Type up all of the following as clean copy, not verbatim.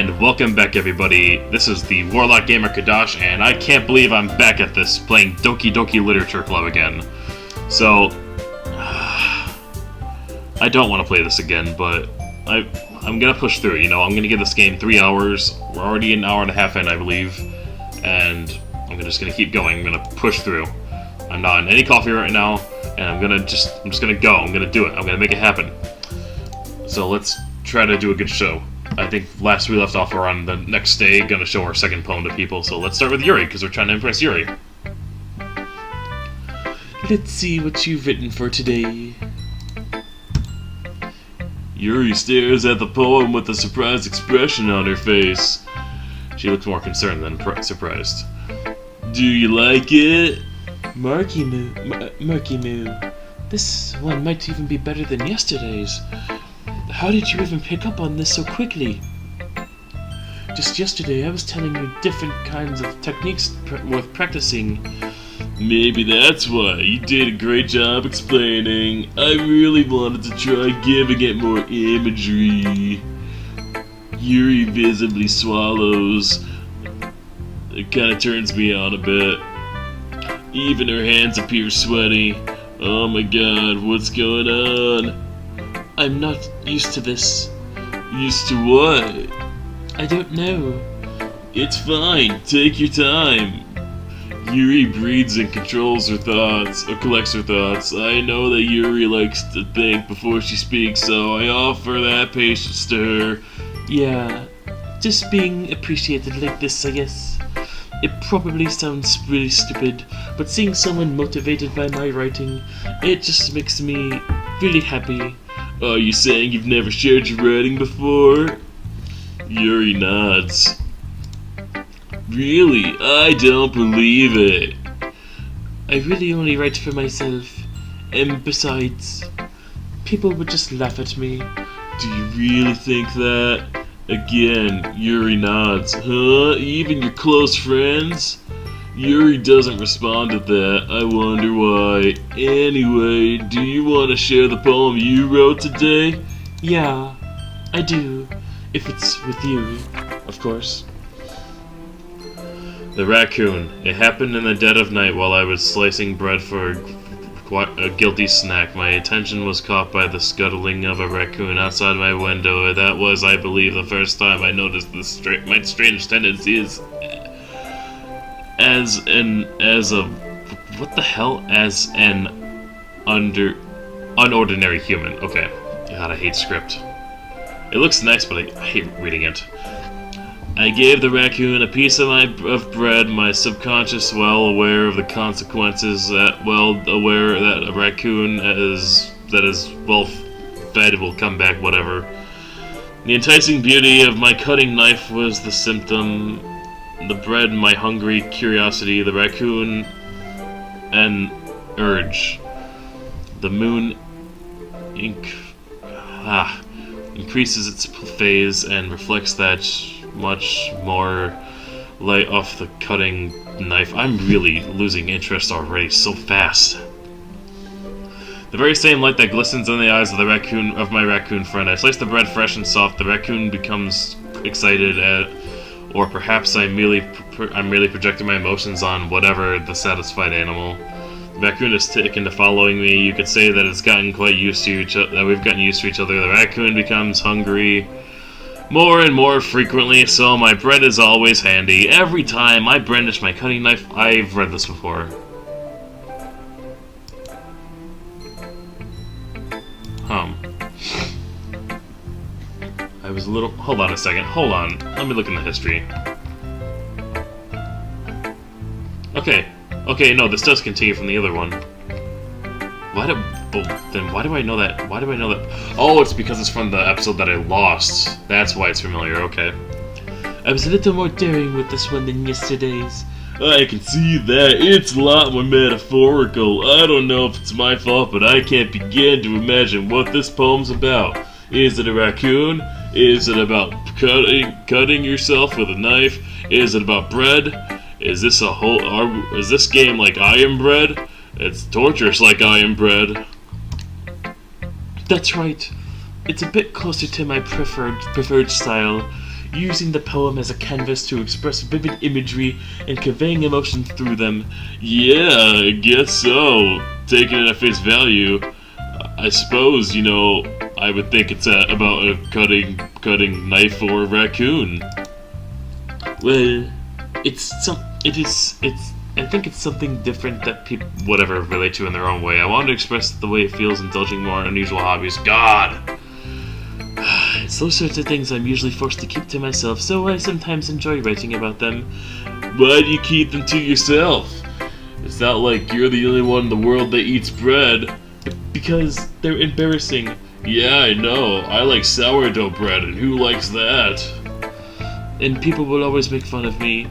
And welcome back, everybody. This is the Warlock Gamer Kadash, and I can't believe I'm back at this, playing Doki Doki Literature Club again. So, I don't want to play this again, but I'm gonna push through it, you know. I'm gonna give this game 3 hours. We're already an hour and a half in, I believe. And I'm just gonna keep going. I'm gonna push through. I'm not in any coffee right now, and I'm just gonna go. I'm gonna do it. I'm gonna make it happen. So let's try to do a good show. I think last we left off, we're on the next day, gonna show our second poem to people. So let's start with Yuri, because we're trying to impress Yuri. Let's see what you've written for today. Yuri stares at the poem with a surprised expression on her face. She looks more concerned than surprised. Do you like it? Marky Moo. This one might even be better than yesterday's. How did you even pick up on this so quickly? Just yesterday I was telling you different kinds of techniques worth practicing. Maybe that's why. You did a great job explaining. I really wanted to try giving it more imagery. Yuri visibly swallows. It kinda turns me on a bit. Even her hands appear sweaty. Oh my god, what's going on? I'm not used to this. Used to what? I don't know. It's fine, take your time. Yuri breathes and controls her thoughts, or collects her thoughts. I know that Yuri likes to think before she speaks, so I offer that patience to her. Yeah, just being appreciated like this, I guess. It probably sounds really stupid, but seeing someone motivated by my writing, it just makes me really happy. Are you saying you've never shared your writing before? Yuri nods. Really? I don't believe it. I really only write for myself, and besides, people would just laugh at me. Do you really think that? Again, Yuri nods. Huh? Even your close friends? Yuri doesn't respond to that. I wonder why. Anyway, do you want to share the poem you wrote today? Yeah, I do. If it's with you, of course. The raccoon. It happened in the dead of night while I was slicing bread for a guilty snack. My attention was caught by the scuttling of a raccoon outside my window. That was, I believe, the first time I noticed my strange tendencies as an unordinary human. Okay. God, I hate script. It looks nice, but I hate reading it. I gave the raccoon a piece of bread, my subconscious well aware of the consequences, aware that a raccoon that is well fed will come back, whatever. The enticing beauty of my cutting knife was the symptom, the bread my hungry curiosity, the raccoon an urge. The moon increases its phase and reflects that much more light off the cutting knife. I'm really losing interest already so fast. The very same light that glistens in the eyes of my raccoon friend. I slice the bread fresh and soft. The raccoon becomes excited or perhaps I'm merely projecting my emotions on whatever the satisfied animal. The raccoon is taken to following me. You could say that it's gotten quite used to each other. That we've gotten used to each other. The raccoon becomes hungry more and more frequently, so my bread is always handy. Every time I brandish my cutting knife, I've read this before. I was a little... Hold on a second. Hold on. Let me look in the history. Okay, no, this does continue from the other one. Why do I know that? Why do I know that? Oh, it's because it's from the episode that I lost. That's why it's familiar, okay. I was a little more daring with this one than yesterday's. I can see that. It's a lot more metaphorical. I don't know if it's my fault, but I can't begin to imagine what this poem's about. Is it a raccoon? Is it about cutting yourself with a knife? Is it about bread? Is this game like I Am Bread? It's torturous like I Am Bread. That's right. It's a bit closer to my preferred style. using the poem as a canvas to express vivid imagery and conveying emotions through them. Yeah, I guess so. Taking it at face value, I suppose, I would think it's about a cutting knife or a raccoon. Well, I think it's something different that people, Whatever, relate to in their own way. I want to express the way it feels indulging more unusual hobbies. God! It's those sorts of things I'm usually forced to keep to myself, so I sometimes enjoy writing about them. Why do you keep them to yourself? It's not like you're the only one in the world that eats bread. Because they're embarrassing. Yeah, I know. I like sourdough bread, and who likes that? And people will always make fun of me.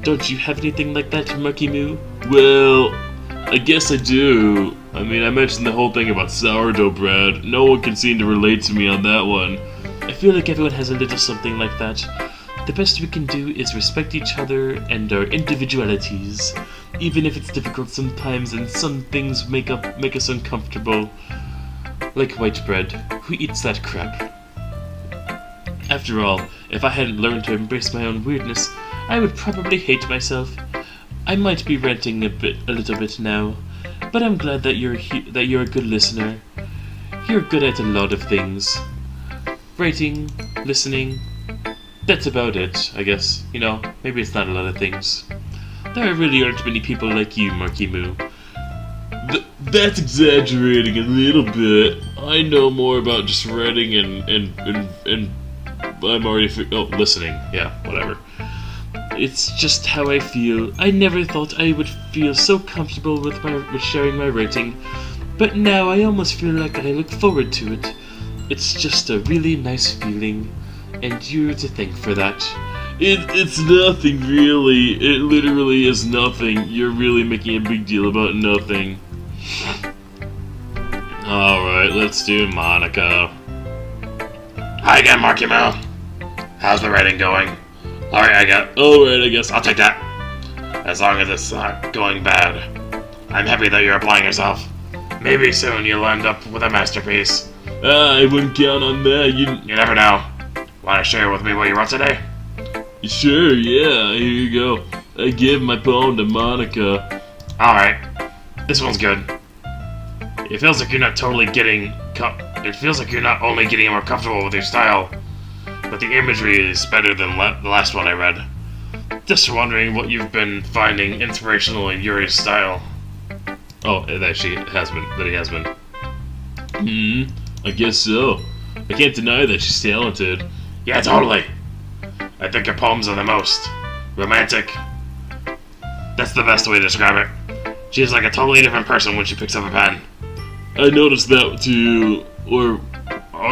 Don't you have anything like that, Murky Moo? Well, I guess I do. I mean, I mentioned the whole thing about sourdough bread. No one can seem to relate to me on that one. I feel like everyone has a little something like that. The best we can do is respect each other and our individualities, even if it's difficult sometimes and some things make us uncomfortable. Like white bread. Who eats that crap? After all, if I hadn't learned to embrace my own weirdness, I would probably hate myself. I might be ranting a little bit now, but I'm glad that you're a good listener. You're good at a lot of things. Writing, listening, that's about it, I guess. Maybe it's not a lot of things. There really aren't many people like you, Murky Moo. That's exaggerating a little bit. I know more about just writing and I'm already listening. Yeah, whatever. It's just how I feel. I never thought I would feel so comfortable with sharing my writing, but now I almost feel like I look forward to it. It's just a really nice feeling, and you're to thank for that. It's nothing, really. It literally is nothing. You're really making a big deal about nothing. Alright, let's do Monica. Hi again, Marky Moo. How's the writing going? Alright, I guess I'll take that. As long as it's not going bad. I'm happy that you're applying yourself. Maybe soon you'll end up with a masterpiece. I wouldn't count on that. You never know. Want to share with me what you wrote today? Sure, yeah, here you go. I give my poem to Monica. Alright. This one's good. It feels like you're not only getting more comfortable with your style, but the imagery is better than the last one I read. Just wondering what you've been finding inspirational in Yuri's style. Oh, that he has been. I guess so. I can't deny that she's talented. Yeah, totally. I think her poems are the most romantic. That's the best way to describe it. She's like a totally different person when she picks up a pen. I noticed that too. Or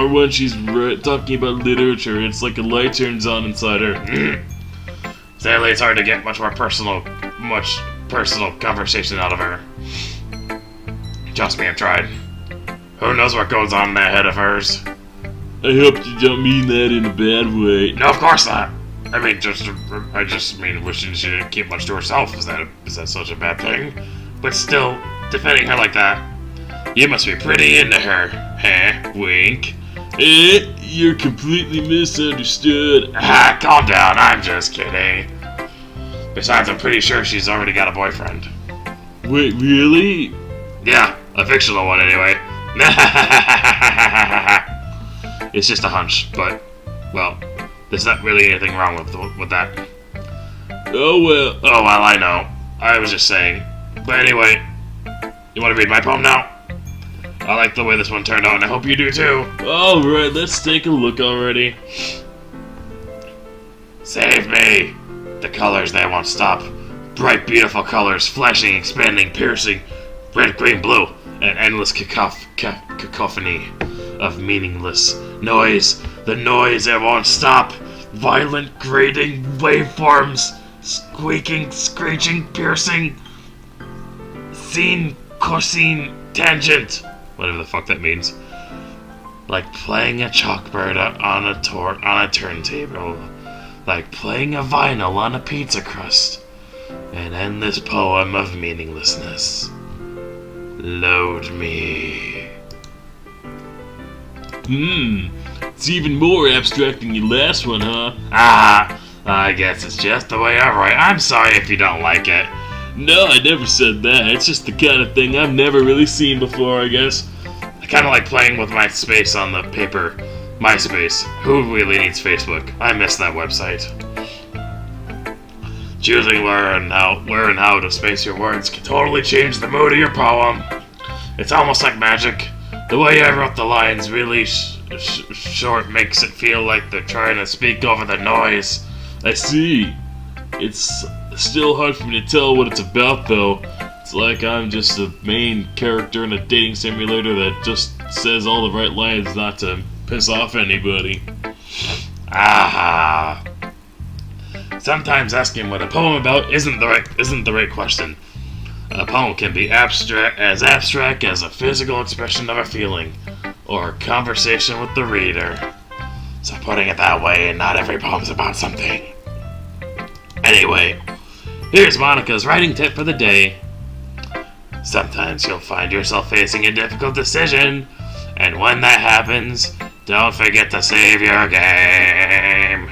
when she's talking about literature, it's like a light turns on inside her. Sadly, it's hard to get much personal conversation out of her. Trust me, I've tried. Who knows what goes on in that head of hers? I hope you don't mean that in a bad way. No, of course not. I just mean wishing she didn't keep much to herself. Is that such a bad thing? But still, defending her like that, you must be pretty into her, huh? Wink. You're completely misunderstood. Calm down, I'm just kidding. Besides, I'm pretty sure she's already got a boyfriend. Wait, really? Yeah, a fictional one anyway. It's just a hunch, but, well, there's not really anything wrong with that. Oh, well. Oh, well, I know. I was just saying. But anyway, you want to read my poem now? I like the way this one turned out, and I hope you do too. Alright, let's take a look already. Save me! The colors, they won't stop. Bright, beautiful colors, flashing, expanding, piercing. Red, green, blue. An endless cacophony of meaningless noise. The noise, it won't stop. Violent, grating waveforms. Squeaking, screeching, piercing. Sine, cosine, tangent. Whatever the fuck that means. Like playing a chalkboard on a turntable. Like playing a vinyl on a pizza crust. An endless poem of meaninglessness. Load me. It's even more abstract than your last one, huh? I guess it's just the way I write. I'm sorry if you don't like it. No, I never said that. It's just the kind of thing I've never really seen before, I guess. I kind of like playing with my space on the paper. MySpace. Who really needs Facebook? I miss that website. Choosing where and how to space your words can totally change the mood of your poem. It's almost like magic. The way I wrote the lines really short makes it feel like they're trying to speak over the noise. I see. It's still hard for me to tell what it's about, though. It's like I'm just a main character in a dating simulator that just says all the right lines not to piss off anybody. Ah. Sometimes asking what a poem about isn't the right question. A poem can be abstract as a physical expression of a feeling, or a conversation with the reader. So putting it that way, not every poem's about something. Anyway, here's Monica's writing tip for the day. Sometimes you'll find yourself facing a difficult decision, and when that happens, don't forget to save your game.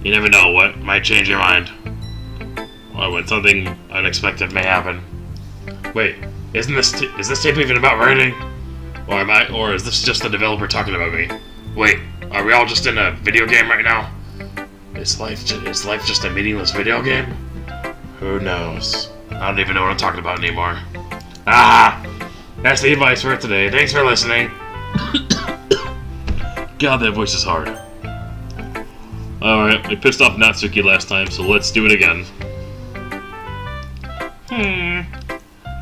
You never know what might change your mind, or when something unexpected may happen. Wait, is this tape even about writing? Or is this just the developer talking about me? Wait, are we all just in a video game right now? Is life just a meaningless video game? Who knows? I don't even know what I'm talking about anymore. That's the advice for today. Thanks for listening. God, that voice is hard. Alright, we pissed off Natsuki last time, so let's do it again.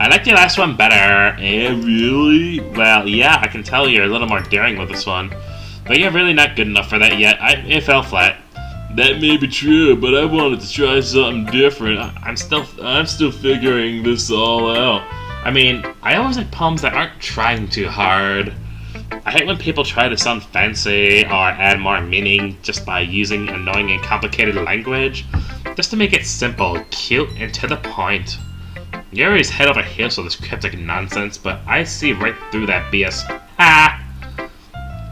I liked your last one better. Really? Well, yeah, I can tell you're a little more daring with this one. But you're really not good enough for that yet. It fell flat. That may be true, but I wanted to try something different. I'm still figuring this all out. I mean, I always like poems that aren't trying too hard. I hate when people try to sound fancy or add more meaning just by using annoying and complicated language, just to make it simple, cute, and to the point. Yuri's head over heels with this cryptic nonsense, but I see right through that BS.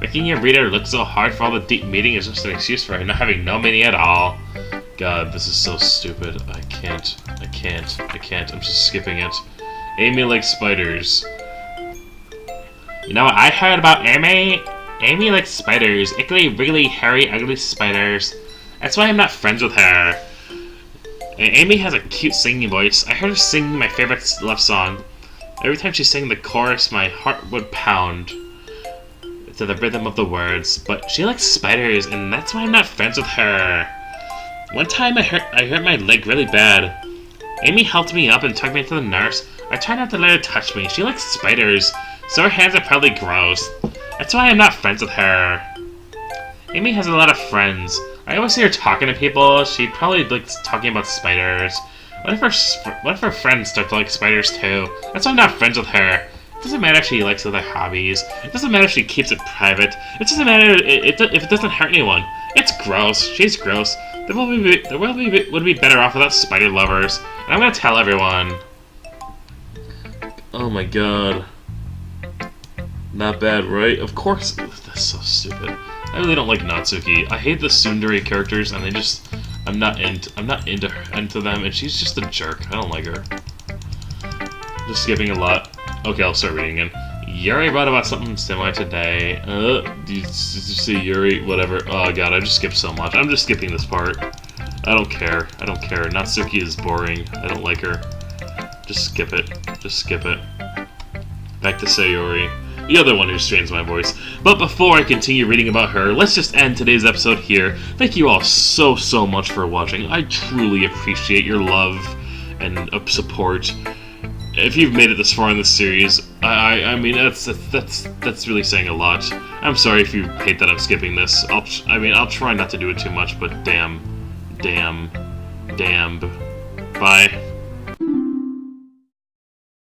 Making your reader look so hard for all the deep meaning is just an excuse for it not having no meaning at all. God, this is so stupid. I can't. I'm just skipping it. Amy likes spiders. You know what I heard about Amy? Amy likes spiders. Ickly, wriggly, hairy, ugly spiders. That's why I'm not friends with her. And Amy has a cute singing voice. I heard her sing my favorite love song. Every time she sang the chorus, my heart would pound to the rhythm of the words. But she likes spiders, and that's why I'm not friends with her. One time I hurt my leg really bad. Amy helped me up and took me to the nurse. I tried not to let her touch me. She likes spiders, so her hands are probably gross. That's why I'm not friends with her. Amy has a lot of friends. I always see her talking to people. She probably likes talking about spiders. What if her friends start to like spiders too? That's why I'm not friends with her. It doesn't matter if she likes other hobbies. It doesn't matter if she keeps it private. It doesn't matter if it doesn't hurt anyone. It's gross. She's gross. The world would be better off without spider lovers. And I'm gonna tell everyone. Oh my god. Not bad, right? Of course. That's so stupid. I really don't like Natsuki. I hate the tsundere characters, and I'm not into them, and she's just a jerk. I don't like her. Just skipping a lot. Okay, I'll start reading again. Yuri wrote about something similar today. Did you see Yuri? Whatever. Oh god, I just skipped so much. I'm just skipping this part. I don't care. Natsuki is boring. I don't like her. Just skip it. Back to Sayori, the other one who strains my voice. But before I continue reading about her, let's just end today's episode here. Thank you all so much for watching. I truly appreciate your love and support. If you've made it this far in this series, I mean that's really saying a lot. I'm sorry if you hate that I'm skipping this. I'll try not to do it too much, but damn. Bye.